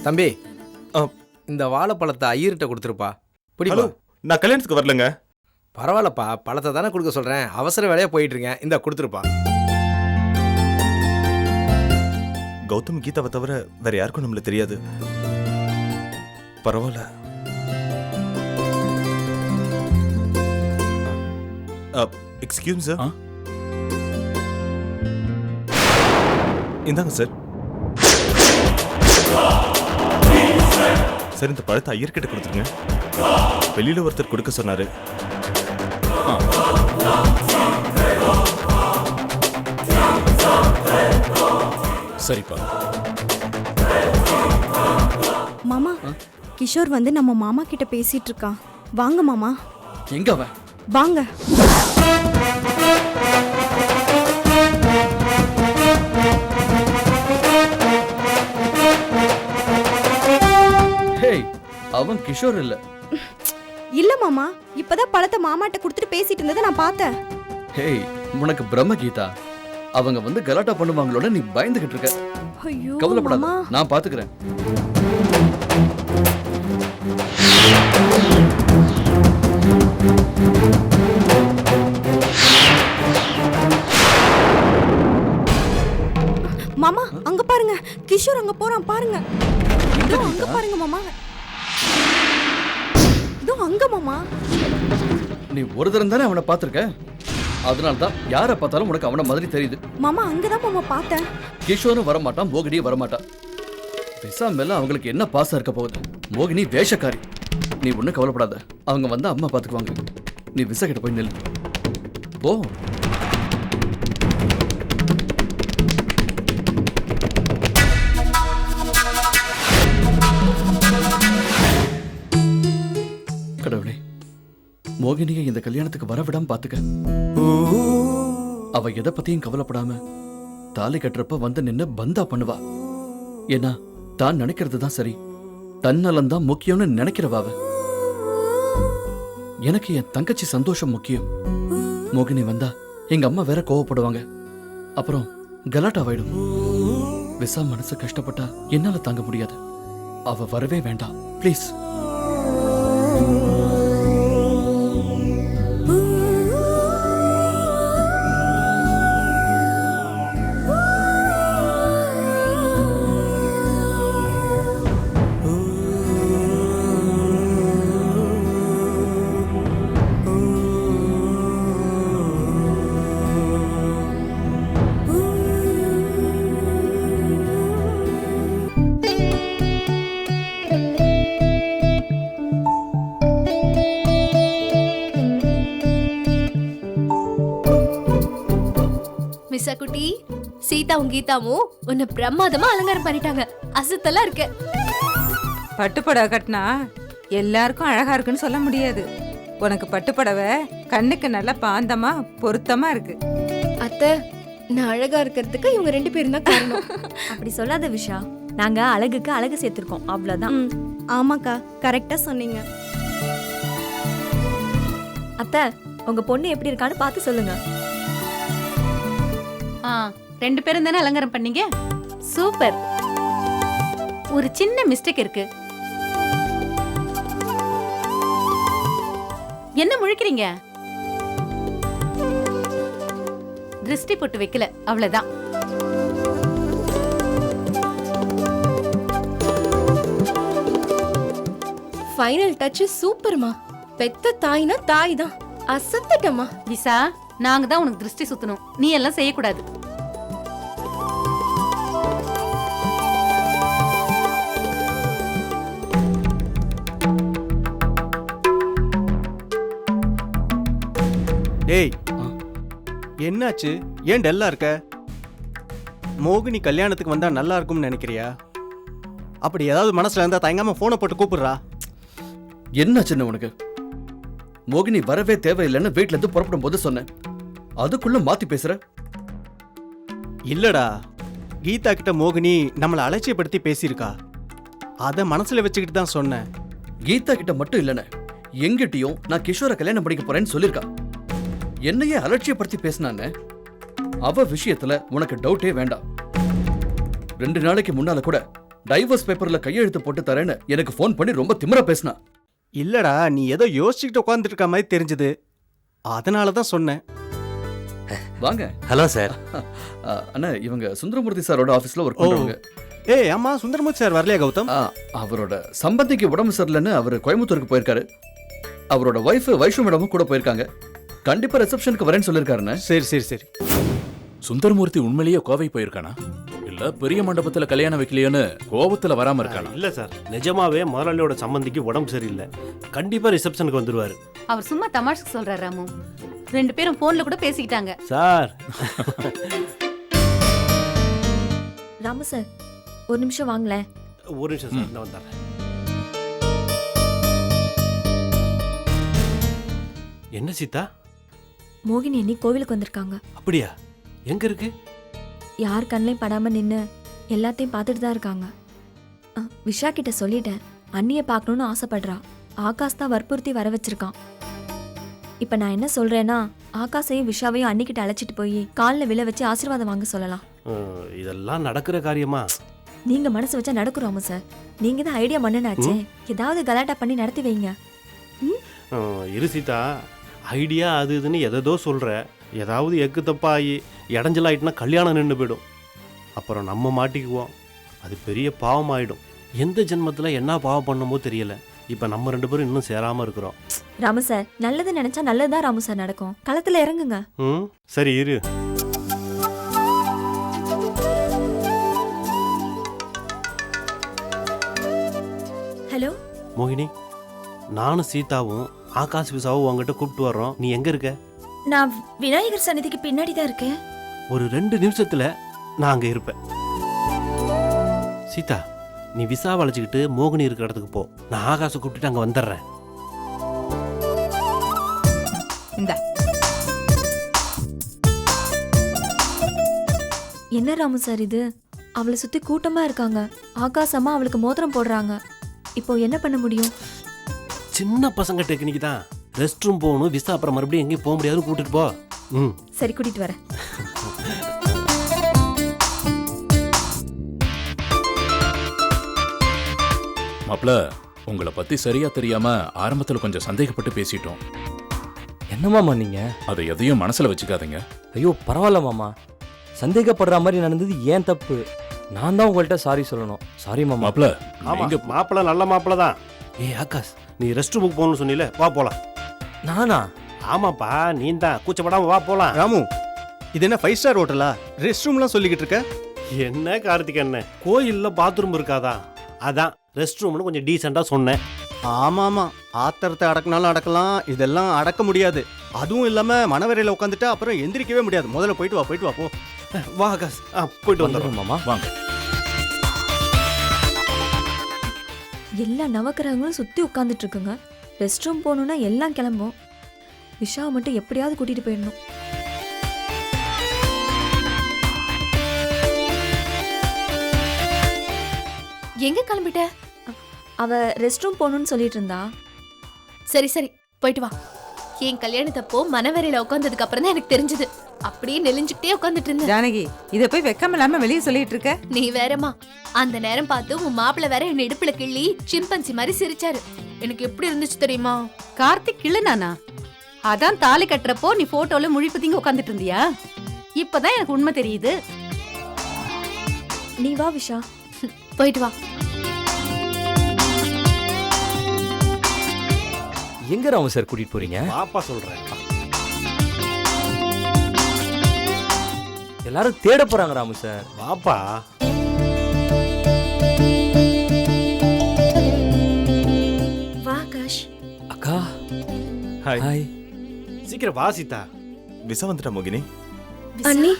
தம்பி, இந்த வாழைப்பழத்தை ஐயர்கிட்ட கொடுத்துருப்பா. ஹலோ, நான் கல்யாணத்துக்கு வரலங்க. பரவாயில்லப்பா, பழத்தை தானே கொடுக்க சொல்கிறேன். அவசர வேலையாக போயிட்டு இருக்கேன். இந்த கொடுத்துருப்பா. கௌதம் கீதாவை தவிர வேற யாருக்கும் நம்மள தெரியாது. பரவாயில்ல. Excuse sir. இந்தாங்க சார். சார், இந்த பழத்தை ஐயர்கிட்ட கொடுத்துருங்க. வெளியில ஒருத்தர் கொடுக்க சொன்னாரு. சரிப்பா. மாமா, கிஷோர் வந்து நம்ம மாமா கிட்ட பேசிட்டு இருக்கான். வாங்க மாமா. எங்க அவன்? வாங்க. ஹேய், அவன் கிஷோர் இல்ல. இல்ல மாமா, இப்பதான் பழத்தை மாமாட்ட கொடுத்துட்டு பேசிட்டு இருந்ததை நான் பார்த்தேன். ஹேய், உனக்கு பிரம்ம கீதா. அவங்க வந்து கலாட்டா பண்ணுவாங்களோட நீ பயந்துகிட்டு இருக்க. ஐயோ கவலைப்படாத, மாமா. நான் பாத்துக்கிறேன். மாமா, அங்க பாருங்க. கிஷோர் அங்க போறான் பாருங்க. இதோ அங்க பாருங்க மாமா. இதோ அங்க மாமா. நீ ஒரு தரம் தானே அவனை பாத்திருக்க. அதனால்தான் யாரை பார்த்தாலும் உனக்கு அவன மாதிரி தெரியுது. மாமா, அங்கதான் மாமா பார்த்தேன். கிஷோரும் வரமாட்டான், மோகினியும் வரமாட்டான். பேசாமல அவங்களுக்கு என்ன பாசம் இருக்க போகுது. மோகினி வேஷக்காரி. நீ ஒன்னும் கவலைப்படாத. அவங்க வந்து அம்மா பாத்துக்குவாங்க. நீ விசா கிட்ட போய் நில்லு. போ. கடவுளே, மோகினியை இந்த கல்யாணத்துக்கு வரவிடாம பாத்துக்க. அவ எதை பத்தியும் கவலைப்படாம தாலி கட்டுறப்ப வந்து நின்னு பந்தா பண்ணுவா. ஏன்னா தான் நினைக்கிறது தான் சரி, தன்னலம் தான் முக்கியம்னு நினைக்கிறவா அவ. எனக்கு என் தங்கச்சி சந்தோஷம் முக்கியம். மோகினி வந்தா எங்க அம்மா வேற கோவப்படுவாங்க. அப்புறம் கலாட்டாவாயிடும். விசா மனசு கஷ்டப்பட்டா என்னால தாங்க முடியாது. அவ வரவே வேண்டாம் ப்ளீஸ். மிஸ்ஸா குட்டி, சீதாவும் கீதாவும் உன்னை பிரமாதமா அலங்காரம் பண்ணிட்டாங்க. அசத்தலா இருக்கு. பட்டுப்புடவை கட்டினா எல்லாருக்கும் அழகா இருக்குன்னு சொல்ல முடியாது. உனக்கு பட்டுப்புடவை கண்ணுக்கு நல்லா பாந்தமா பொருத்தமா இருக்கு. அத்தை, நான் அழகா இருக்கிறதுக்கு இவங்க 2 பேரும் தான் காரணம். அப்படி சொல்லாத விஷா. நாங்க அழகுக்கு அழகு சேர்த்திருக்கோம், அவ்வளவுதான். ஆமாக்கா, கரெக்டா சொன்னீங்க. அத்தை, உங்க பொண்ணு எப்படி இருக்கான்னு பார்த்து சொல்லுங்க. 2 பேரும் தானே அலங்காரம் பண்ணீங்க. சூப்பர். ஒரு சின்ன மிஸ்டேக் இருக்கு. என்ன முழிக்கிறீங்க? திருஷ்டி போட்டு வைக்கல, அவ்வளவுதான். ஃபைனல் டச் சூப்பர்மா. பெத்த தாய்னா தாய் தான். அசத்தட்டமா. விசா, நாங்க தான் உனக்கு திருஷ்டி சுத்தணும். நீ எல்லாம் செய்யக்கூடாது. டேய், என்னாச்சு? ஏன் டல்லா இருக்க? மோகினி கல்யாணத்துக்கு வந்தா நல்லா இருக்கும்னு நினைக்கிறியா? அப்படி ஏதாவது மனசுல இருந்தா தயங்காம போனை போட்டு கூப்பிடுறா. என்ன சின்ன உனக்கு? மோகினி வரவே தேவையில்லைன்னு வீட்டுல இருந்து புறப்படும் போது சொன்னேன். அதுக்குள்ள மாத்தி பேசுற. இல்லடா, கீதா கிட்ட மோகினி நம்மளை அலட்சியப்படுத்தி பேசியிருக்கா. அதை மனசுல வச்சுக்கிட்டு தான் சொன்னேன். கீதா கிட்ட மட்டும் இல்லைன்னு எங்கிட்டயும் நான் கிஷோரை கல்யாணம் பண்ணிக்க போறேன்னு சொல்லியிருக்கா. என்னையே அலட்சியப்படுத்தி பேசினான்னு. அவ விஷயத்துல உனக்கு டவுட்டே வேண்டாம். 2 நாளைக்கு முன்னால கூட டைவர்ஸ் பேப்பர்ல கையெழுத்து போட்டு தரேன்னு எனக்கு ஃபோன் பண்ணி ரொம்ப திமிரா பேசினா. இல்லடா, நீ ஏதோ யோசிச்சுக்கிட்டு உட்காந்துட்டு இருக்க மாதிரி தெரிஞ்சது, அதனால தான் சொன்னேன். வாங்க. Hello sir. அண்ணா, இவங்க சுந்தரமூர்த்தி சாரோட ஆபீஸ்ல ஒர்க் பண்றவங்க. ஏய் ஆமா, சுந்தரமூர்த்தி சார் வரலையா கௌதம்? அவரோட சம்பந்திக்கு உடம்பு சரியில்லைன்னு அவர் கோயம்புத்தூருக்கு போயிருக்காரு. அவரோட ஒய்ஃப் வைஷ்ணு மேடமும் கூட போயிருக்காங்க. கண்டிப்பா ரிசப்ஷனுக்கு வரேன்னு சொல்லிருக்காருண்ணே. சரி சரி சரி. சுந்தரமூர்த்தி உண்மையிலேயே கோவை போயிருக்கானா இல்ல பெரிய மண்டபத்துல கல்யாணம் வைக்கலையோன்னு கோபத்துல வராம இருக்கானா? இல்ல சார், நிஜமாவே முதலாளியோட சம்பந்திக்கு உடம்பு சரியில்லை. கண்டிப்பா ரிசப்ஷனுக்கு வந்துருவாரு. அவர் சும்மா தமாஷுக்கு சொல்றாரு ராமு. 2 பேரும் போன்ல கூட பேசிக்கிட்டாங்க. சார் ராமு சார், ஒரு நிமிஷம் வாங்களேன். ஒரு நிமிஷம் சார், நான் வந்தேன். என்ன சீதா? மோகினி அண்ணி கோவிலுக்கு வந்திருக்காங்க. அப்படியா? எங்க இருக்கு? யார் கண்ணையும் படாம நின்று எல்லாத்தையும் பார்த்துட்டு தான் இருக்காங்க. விஷா கிட்ட சொல்லிட்டேன், அண்ணியை பார்க்கணும்னு ஆசைப்படுறா. ஆகாஷ் தான் வற்புறுத்தி வர வச்சிருக்கான். இப்போ நான் என்ன சொல்றேன்னா, ஆகாஷையும் விஷாவையும் அண்ணிக்கிட்ட அழைச்சிட்டு போய் காலில் விழ வச்சு ஆசீர்வாதம் வாங்க சொல்லலாம். இதெல்லாம் நடக்கிற காரியமா? நீங்க மனசு வச்சா நடக்குறாம சார். நீங்க தான் ஐடியா மன்னனாச்சே, ஏதாவது கலாட்டா பண்ணி நடத்தி வைங்க. இரு சீதா, ஐடியா அது இதுன்னு எதோ சொல்ற. ஏதாவது எக்கு தப்பாகி இடைஞ்சலாயிட்டுனா கல்யாணம் நின்று போயிடும். அப்புறம் நம்ம மாட்டிக்குவோம். அது பெரிய பாவம் ஆயிடும். எந்த ஜென்மத்தில் என்ன பாவம் பண்ணமோ தெரியல. இப்போ நம்ம 2 பேரும் இன்னும் சேராம இருக்கிறோம். ராமு சார், நல்லது நினைச்சா நல்லதுதான் ராமு சார் நடக்கும். களத்துல இறங்குங்க. சரி இரு. ஹலோ மோகினி, நானும் சீதாவும் ஆகாஷ் விசாவும் உங்ககிட்ட கூப்பிட்டு வர்றோம். நீ எங்க இருக்க? நான் விநாயகர் சன்னதிக்கு பின்னாடி தான் இருக்கேன். ஒரு 2 நிமிஷத்துல நான் அங்க இருப்பேன். சீதா, நீ விசாவை அழைச்சிக்கிட்டு மோகினி இருக்கிற இடத்துக்கு போ. நான் ஆகாஷை கூப்பிட்டு அங்க வந்துடுறேன். என்ன ராமு சார் இது? அவளை சுத்தி கூட்டமா இருக்காங்க. ஆகாஷ் அம்மா அவளுக்கு மோதிரம் போடுறாங்க. இப்போ என்ன பண்ண முடியும்? சின்ன பசங்க டெக்னிக் தான். ரெஸ்ட் ரூம் போகணும், விசா அப்புறம் மறுபடியும் எங்கேயும் போக முடியாது, கூட்டிட்டு போ. சரி, கூட்டிட்டு வரேன். மாப்ள, உங்களை பத்தி சரியா தெரியாம ஆரம்பத்துல கொஞ்சம் சந்தேகப்பட்டு பேசிட்டோம். என்ன மாமா நீங்க? அதை எதையும் மனசுல வச்சுக்காதீங்க. ஐயோ பரவாயில்ல மாமா, சந்தேகப்படுற மாதிரி நடந்தது ஏன் தப்பு. நான் தான் உங்கள்கிட்ட சாரி சொல்லணும். சாரி மாமா. மாப்ள, மாப்பிள்ள நல்ல மாப்பிள்ள தான். ஏய் ஆகாஷ், நீ ரெஸ்ட் ரூமுக்கு போகணும்னு சொன்னீல, வா போலாம். நானா? ஆமாப்பா, நீ தான். கூச்சப்படாம வா போலாம். ராமு, இது என்ன 5 ஸ்டார் ஹோட்டலா? ரெஸ்ட் ரூம்லாம் சொல்லிக்கிட்டு இருக்க? என்ன கார்த்திக் அண்ணன், கோயில்ல பாத்ரூம் இருக்காதா? அதான் ரெஸ்ட் ரூம்னு கொஞ்சம் டீசெண்டா சொன்னேன். ஆமா ஆமா, ஆத்திரத்தை அடக்கினாலும் அடக்கலாம், இதெல்லாம் அடக்க முடியாது. அதுவும் இல்லாம மனவரையில உட்காந்துட்டா அப்புறம் எந்திரிக்கவே முடியாது. முதல்ல போயிட்டு வா போ. வா ஆகாஷ், போயிட்டு வந்துடுறோம் மாமா. வாங்க. எல்லா நவக்கிரகங்களும் சுத்தி உட்கார்ந்துட்டு இருக்குங்க. ரெஸ்ட் ரூம் போகணும்னா எல்லாம் கிளம்பும். விஷாவை மட்டும் எப்படியாவது கூட்டிட்டு போயிடணும். எங்க கிளம்பிட்ட? அவ ரெஸ்ட் ரூம் போகணும்னு சொல்லிட்டு இருந்தா. சரி சரி, போயிட்டு வா. என் கல்யாணத்தப்போ மனவரையில உட்கார்ந்ததுக்கு அப்புறம் தான் எனக்கு தெரிஞ்சது. அப்படியே நெலிஞ்சுக்கிட்டே உட்கார்ந்துட்டு இருந்தேன். ஜானகி, இத போய் வெக்கம் இல்லாம வெளியே சொல்லிட்டு இருக்க. நீ வேறமா, அந்த நேரம் பார்த்து உன் மாப்பிள்ள வேற என் இடுப்புல கிள்ளி சிம்பன்சி மாதிரி சிரிச்சாரு. எனக்கு எப்படி இருந்துச்சு தெரியுமா? கார்த்திக் கிள்ளுனானா? அதான் தாலி கட்டுறப்போ நீ போட்டோல முழிப்பதிங்க உட்காந்துட்டு இருந்தியா? இப்பதான் எனக்கு உண்மை தெரியுது. நீ வா விஷா, போயிட்டு வா. எங்க ராமு சார் கூட்டிட்டு போறீங்க? பாப்பா சொல்றேன். எல்லாரும் தேட போறாங்க ராமு சார். பாப்பா. வா ஆகாஷ். அக்கா. ஹாய். ஹாய். சீக்கிரம் வா சீதா. விசா வந்துட்டா மோகினி? அண்ணி,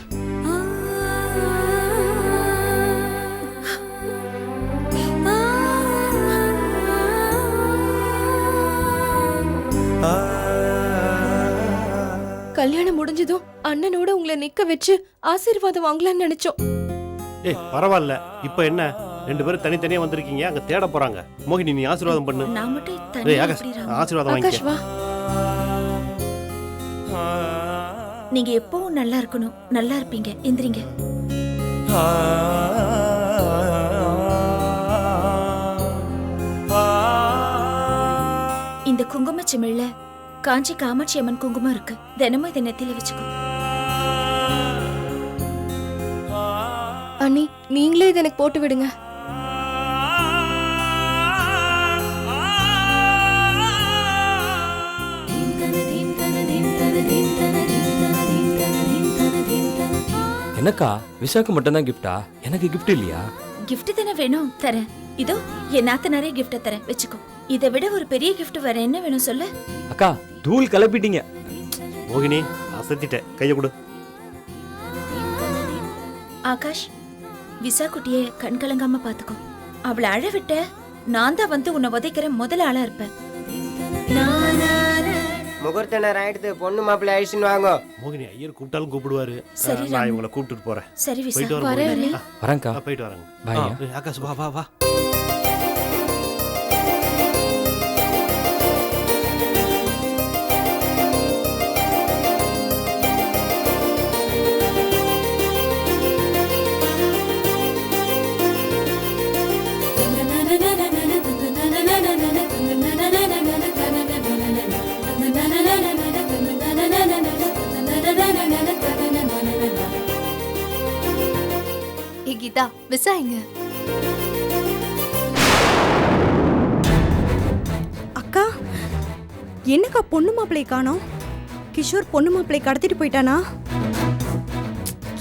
கல்யாணம் முடிஞ்சதும் அண்ணனோட உங்களை நிக்க வச்சு ஆசீர்வாதம் வாங்கலாம்னு நினைச்சோம். ஏய் பரவாயில்ல, இப்போ என்ன 2 பேரும் தனித்தனியா வந்திருக்கீங்க, அங்க தேட போறாங்க. மோகினி நீ ஆசீர்வாதம் பண்ணு. நான் மட்டும் ஏய் தனியா ஆகாஷ், அப்படிறாங்க. ஆசீர்வாதம் ஆகாஷ் வாங்கிக்க. வா. நீங்க எப்பவும் நல்லா இருக்கணும், நல்லா இருப்பீங்க. எந்திரிங்க. இந்த குங்கும சிமிழ்ல காஞ்சி காமாட்சி அம்மன் குங்குமம் இருக்கு. தினமும் இதை நெத்தியில வச்சுக்கோ. அண்ணி நீங்களே இதை எனக்கு போட்டு விடுங்க. என்னக்கா விஷாக்கு மட்டும்தான் கிஃப்டா? எனக்கு கிஃப்ட் இல்லையா? கிஃப்ட் தானே வேணும், தரேன். இதோ என் நாத்தனாரே கிஃப்ட தரேன், வச்சுக்கோ. இதை விட ஒரு பெரிய கிஃப்ட் வேற என்ன வேணும் சொல்லு. அக்கா தூள் கிளப்பிட்டீங்க. மோகினி அசத்திட்டேன், கையை கொடு. ஆகாஷ், விசா குட்டியை கண் கலங்காம பாத்துக்கோ. அவளை அழ விட்ட நான் தான் வந்து உன்னை உதைக்கிற முதல் ஆளா இருப்பேன். முகூர்த்த நேரம் ஆயிடுத்து, பொண்ணு மாப்பிள்ளை அழிச்சுன்னு வாங்க. மோகினி ஐயர் கூப்பிட்டாலும் கூப்பிடுவாரு. சரி, நான் இவங்களை கூப்பிட்டுட்டு போறேன். சரி விசா, போயிட்டு வரேன். வரேன். வரேன்க்கா. போயிட்டு வரேங்க. பாய். ஆகாஷ் வா வா வா. ஏ கீதா, விசா எங்க? அக்கா, என்னக்கா பொண்ணு மாப்பிள்ளை காணோம்? கிஷோர் பொண்ணு மாப்பிள்ளை கடத்திட்டு போயிட்டானா?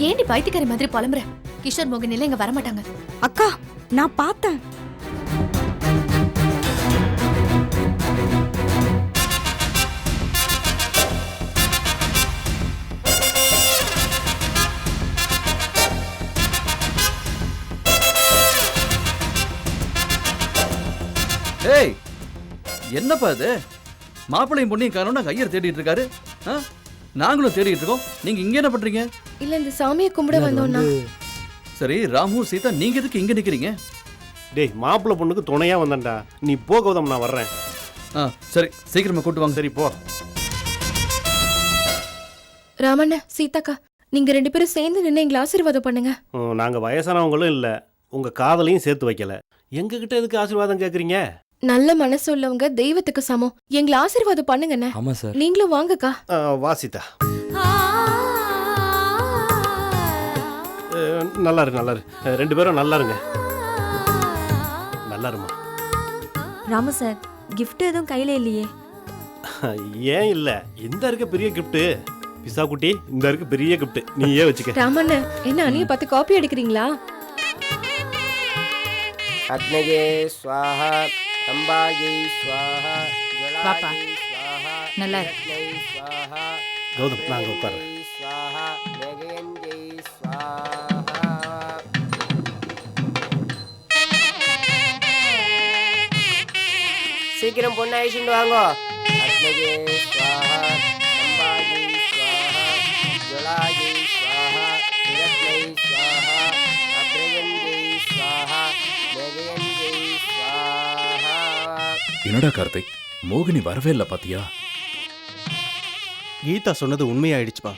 ஏண்டி பைத்தியக்காரி மாதிரி புலம்புற? கிஷோர் மோகினில இங்க வரமாட்டாங்க. அக்கா, நான் பார்த்தேன். ஏய், என்னப்பா இது? மாப்பிள்ளையும் பொண்ணையும் காணோம்னா ஐயர் தேடிட்டு இருக்காரு. ஆ? நாங்களும் தேடிட்டு இருக்கோம். நீங்க இங்க என்ன பண்றீங்க? இல்ல இந்த சாமியை கும்பிட வந்தோம்னா. சரி, ராமு சீதா, நீங்க எதுக்கு இங்க நிக்கிறீங்க? டேய் மாப்பிள்ளை பொண்ணுக்கு துணையா வந்தேன்டா. நீ போ கௌதம், நான் வர்றேன். சரி, சீக்கிரமா கூட்டு வாங்க. சரி போ. ராமண்ண, சீதாக்கா, நீங்க 2 பேரும் சேர்ந்து நின்று எங்களை ஆசீர்வாதம் பண்ணுங்க. நாங்க வயசானவங்களும் இல்ல, உங்க காதலையும் சேர்த்து வைக்கல. எங்க கிட்ட எதுக்கு ஆசீர்வாதம் கேக்குறீங்க? நல்ல மனசு உள்ளவங்க தெய்வத்துக்கு சமம். எங்களை ஆசீர்வாதம் பண்ணுங்கண்ணே. ஆமா சார். நீங்களும் வாங்கக்கா. வாசிதா, நல்லா இரு, நல்லா இரு. 2 பேரும் நல்லா இருங்க. நல்லா இருமா. ராமு சார், கிஃப்ட் எதுவும் கையில இல்லையே? ஏன் இல்ல, இந்த இருக்க பெரிய கிஃப்ட். பிசா குட்டி, இந்த இருக்க பெரிய கிஃப்ட், நீயே வச்சுக்க. ராமண்ண, என்ன அண்ணிய பார்த்து காப்பி அடிக்கிறீங்களா? அக்னயே ஸ்வாஹா, அம்பாயை ஸ்வாஹா, பாப்பா, ஜலாயை ஸ்வாஹா, நல்லா இரு. ரத்னை ஸ்வாஹா, கௌதம், நாங்க உட்கார்றேன். ஸ்வாஹா, மேகேந்தியை ஸ்வாஹா. சீக்கிரம் பொண்ணு அழிச்சுட்டு வாங்க. அக்னயே ஸ்வாஹா, அம்பாயை ஸ்வாஹா, ஜலாயை ஸ்வாஹா, ரத்னை ஸ்வாஹா, அப்ரயந்தியை ஸ்வாஹா, மேகேந்தியை ஸ்வாஹா. என்னடா கார்த்திக், மோகினி வரவே இல்லை பாத்தியா? கீதா சொன்னது உண்மையாயிடுச்சுப்பா.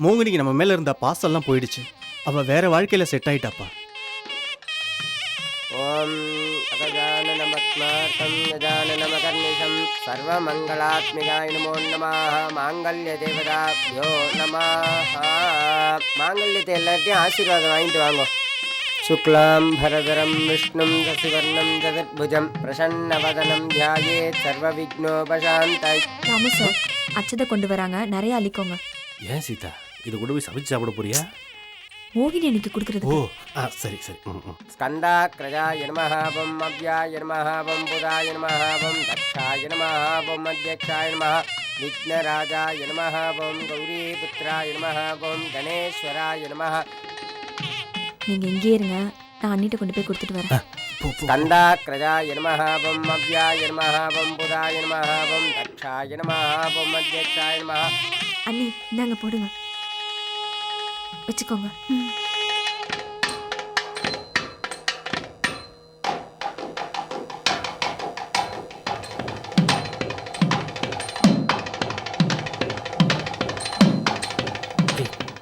மோகினிக்கு நம்ம மேல இருந்த பாசெல்லாம் போயிடுச்சு. அவ வேற வாழ்க்கையில செட் ஆயிட்டாப்பா. ஓம் அகஜானனமத்மார்த்தம் கஜானனமகர்நிஷம் சர்வமங்களாத்மிகாய நமோ நமः. மாங்கல்ய தேவதாப்யோ நமः. மாங்கல்யத்தை எல்லாத்தையும் ஆசீர்வாதம் வாங்கிட்டு வாங்க. சுக்லாம் பரதரம் விஷ்ணும் சசிவர்ணம் சதுர்புஜம் பிரசன்னவதனம் தியாயேத் சர்வவிக்னோபசாந்தை. ராமு சார், அச்சதை கொண்டு வராங்க, நிறைய அள்ளிக்கோங்க. ஏன் சீதா, இது கூட போய் சமைச்சு சாப்பிட போறியா? மோகினி எனக்கு கொடுக்கறது. ஓ சரி சரி. ஸ்கந்தாக்ரஜாய நமः வம் அவ்யாய நமः வம் புதாய நமः வம் தக்ஷாய நமः வம் அத்யக்ஷாய நமः விக்னராஜாய நமः வம் கௌரிபுத்ராய நமः வம் கணேஸ்வராய நமः. நீங்க இங்கே இருங்க, நான் அண்ணிட்ட கொண்டு போய் கொடுத்துட்டு வரேன். ஸ்கந்தாக்ரஜாய நமः வம் அவ்யாய நமः வம் புதாய நமः வம் தக்ஷாய நமः வம் அத்யக்ஷாய நமः. அண்ணி, இந்தாங்க போடுங்க, வச்சுக்கோங்க.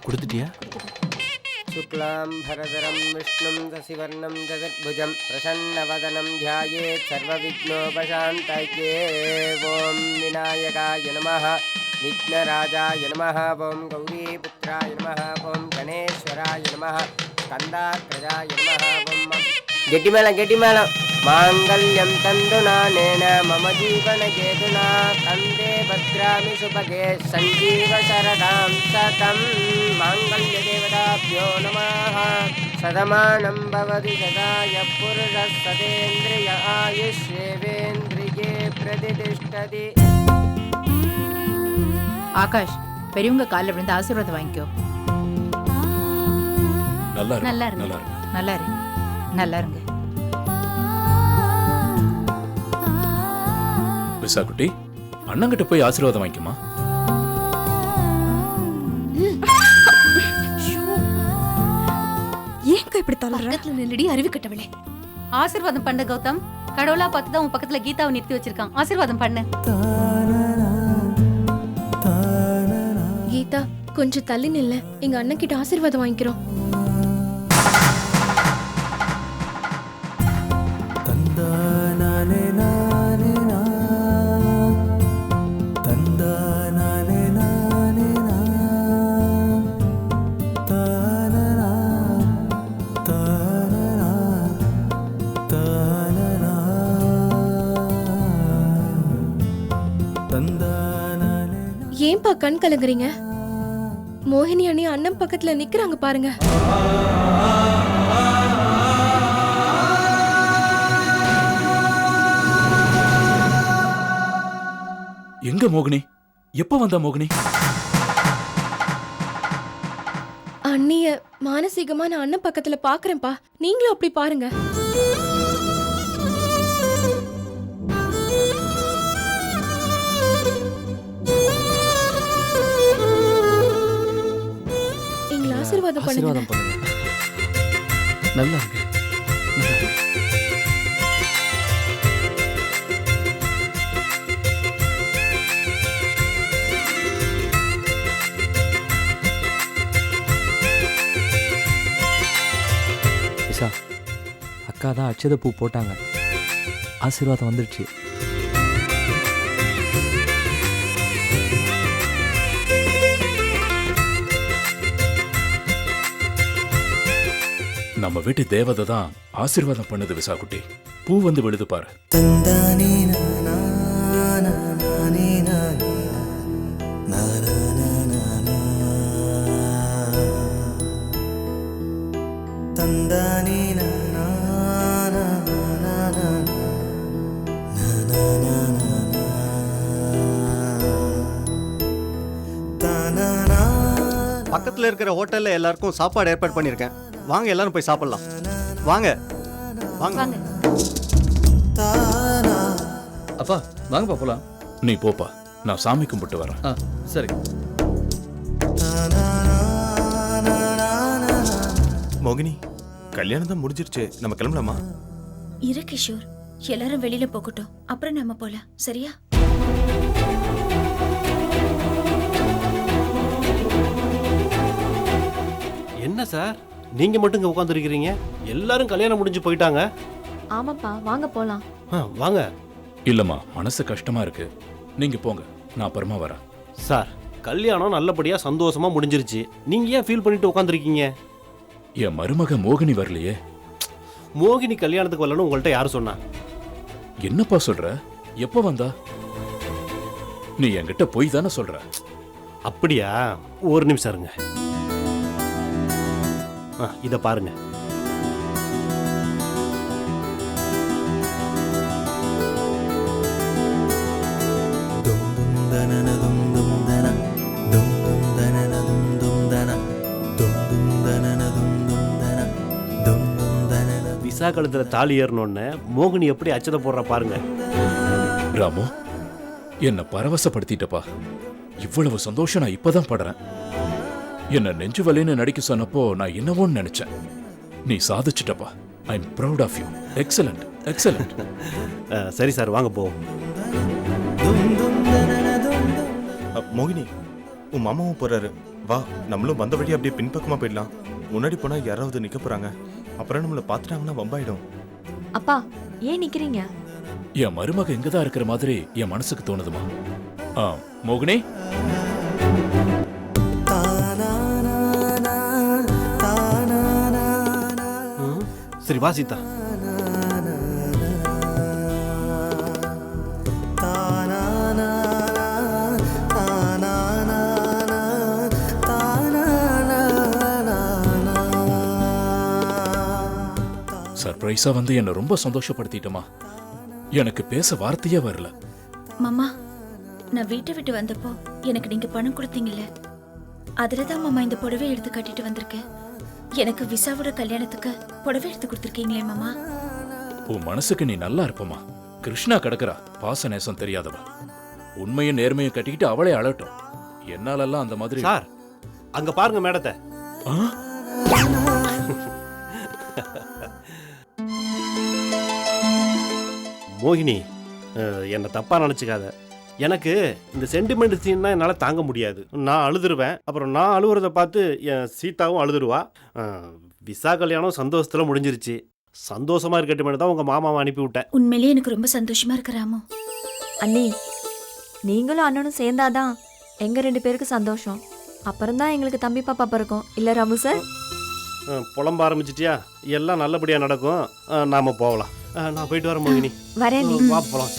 கொடுத்துட்டியா? शुक्लाम्भरधरं विष्णुं शशिवर्णं जगद्भुजं प्रसन्नवदनं ध्यायेत् सर्वविघ्नोपशान्तये ॐ विनायकाय नमः विघ्नराजाय नमः ॐ गौरीपुत्राय नमः ॐ गणेश्वराय नमः स्कन्दाग्रजाय नमः ॐ गेटिमेळं माङ्गल्यं तन्तुनानेन मम जीवनकेतुना कन्दे भद्रामि सुभगे सञ्जीव शरदां शतं माङ्गल्यदेवताभ्यो नमः शतमानं भवति सदाय पुरुषः सतेन्द्रिय आयुष्येवेन्द्रिये प्रतिष्ठति. ஆகாஷ், பெரியவங்க காலில் விழுந்து ஆசீர்வாதம் வாங்கிக்கோ. நல்லா இரு, நல்லா இருங்க. நல்லா இரு. நல்லா இருங்க. நல்லா இருங்க. விசா குட்டி, அண்ணங்கிட்ட போய் ஆசீர்வாதம் வாங்கிக்குமா. ஏங்க இப்படி தள்ளுற? பக்கத்துல நில்லடி அறிவு கட்டவளே. ஆசீர்வாதம் பண்ணு கௌதம். கடவுளா பார்த்து தான் உன் பக்கத்துல கீதாவை நிறுத்தி வச்சிருக்கான். ஆசீர்வாதம் பண்ணு. கீதா, கொஞ்சம் தள்ளி நில்ல. எங்க அண்ணன் கிட்ட ஆசீர்வாதம் வாங்கிக்கிறோம். ஏன்பா கண் கலங்குறீங்க? மோகினி அண்ணி அண்ணன் பக்கத்துல நிக்கிறாங்க பாருங்க. எங்க மோகினி? எப்ப வந்தா மோகினி? அண்ணிய மானசீகமா நான் அண்ணன் பக்கத்துல பாக்குறேன்ப்பா. நீங்களும் அப்படி பாருங்க. எங்களை ஆசீர்வாதம் பண்ணுங்க. ஆசீர்வாதம் பண்ணுங்க. நல்லா இருக்கு. விசா, அக்கா தான் அட்சத பூ போட்டாங்க. ஆசீர்வாதம் வந்துடுச்சு. நம்ம வீட்டு தேவதை தான் ஆசீர்வாதம் பண்ணுது விசா குட்டி. பூ வந்து விழுது பாரு. பக்கத்தில் இருக்கிற ஹோட்டலில் எல்லாருக்கும் சாப்பாடு ஏற்பாடு பண்ணியிருக்கேன். வாங்க எல்லாரும் போய் சாப்பிடலாம். வாங்க வாங்க. அப்பா வாங்கப்பா போலாம். நீ போப்பா, நான் சாமி கும்பிட்டு வரேன். சரி. மோகினி, கல்யாணம் தான் முடிஞ்சிருச்சு, நம்ம கிளம்பலாமா? இரு கிஷோர், எல்லாரும் வெளியில போகட்டும், அப்புறம் நம்ம போலாம். சரியா? என்ன சார், நீங்க மட்டும் இங்க உட்காந்துருக்கிறீங்க? எல்லாரும் கல்யாணம் முடிஞ்சு போயிட்டாங்க. ஆமாப்பா, வாங்க போலாம். வாங்க. இல்லம்மா, மனசு கஷ்டமா இருக்கு. நீங்க போங்க, நான் அப்புறமா வரேன். சார், கல்யாணம் நல்லபடியா சந்தோஷமா முடிஞ்சிருச்சு. நீங்க ஏன் ஃபீல் பண்ணிட்டு உட்காந்துருக்கீங்க? என் மருமக மோகினி வரலையே. மோகினி கல்யாணத்துக்கு வரலன்னு உங்கள்கிட்ட யாரு சொன்னா? என்னப்பா சொல்ற? எப்ப வந்தா? நீ என்கிட்ட போய் தானே சொல்ற. அப்படியா? ஒரு நிமிஷம் இருங்க. இத பாருங்க. விசா கழுத்துல தாலி ஏறணும்னு மோகினி எப்படி அச்சதை போடுற பாருங்க. ராமு, என்ன பரவசப்படுத்திட்டப்பா. இவ்வளவு சந்தோஷம் நான் இப்பதான் படுறேன். என்ன நெஞ்சு வலின்னு நடிக்க சொன்னப்போ நான் என்னவோன்னு நினைச்சேன். நீ சாதிச்சிட்டப்பா. I am proud of you. Excellent, excellent. சரி சார், வாங்க போ. மோகினி, உன் மாமாவும் போறாரு. வா, நம்மளும் வந்த வழி அப்படியே பின்பக்கமா போயிடலாம். முன்னாடி போனா யாராவது நிக்க போறாங்க, அப்புறம் நம்மள பாத்துட்டாங்கன்னா வம்பாயிடும். அப்பா ஏன் நிக்கிறீங்க? என் மருமக இங்கதான் இருக்கிற மாதிரி என் மனசுக்கு தோணுதுமா. மோகினி, சரி வா சீதா. சர்ப்ரைஸா வந்து என்ன ரொம்ப சந்தோஷப்படுத்திட்டமா. எனக்கு பேச வார்த்தையே வரல. மாமா, நான் வீட்டை விட்டு வந்தப்போ எனக்கு நீங்க பணம் கொடுத்தீங்கல்ல, அதுலதான் மாமா இந்த புடவை எடுத்து கட்டிட்டு வந்திருக்கேன். எனக்கு விசாவோட கல்யாணத்துக்கு புடவை எடுத்து கொடுத்துருக்கீங்களே மாமா. உன் மனசுக்கு நீ நல்லா இருப்பமா. கிருஷ்ணா கிடக்குறா, பாச நேசம் தெரியாதவ. உண்மையும் நேர்மையும் கட்டிக்கிட்டு அவளே அழட்டும். என்னாலெல்லாம் அந்த மாதிரி. சார் அங்க பாருங்க மேடத்தை. மோகினி, என்னை தப்பா நினச்சிக்காத. எனக்கு இந்த சென்டிமெண்ட் சீன்னா என்னால் தாங்க முடியாது. நான் அழுதுருவேன். அப்புறம் நான் அழுகுறத பார்த்து என் சீதாவும் அழுதுருவா. விசா கல்யாணம் சந்தோஷத்தில் முடிஞ்சிருச்சு. சந்தோஷமா இருக்கட்டுமே தான் உங்கள் மாமாவை அனுப்பி விட்டேன். உண்மையிலேயே எனக்கு ரொம்ப சந்தோஷமா இருக்கு ராமு. அண்ணி, நீங்களும் அண்ணனும் சேர்ந்தாதான் எங்க 2 பேருக்கு சந்தோஷம். அப்புறம்தான் எங்களுக்கு தம்பி பாப்பா பிறக்கும். இல்ல ராமு சார்? புலம்ப ஆரம்பிச்சிட்டியா? எல்லாம் நல்லபடியாக நடக்கும். நாம போகலாம். நான் போயிட்டு வரேன் மோகினி. வரேன். வா போகலாம்.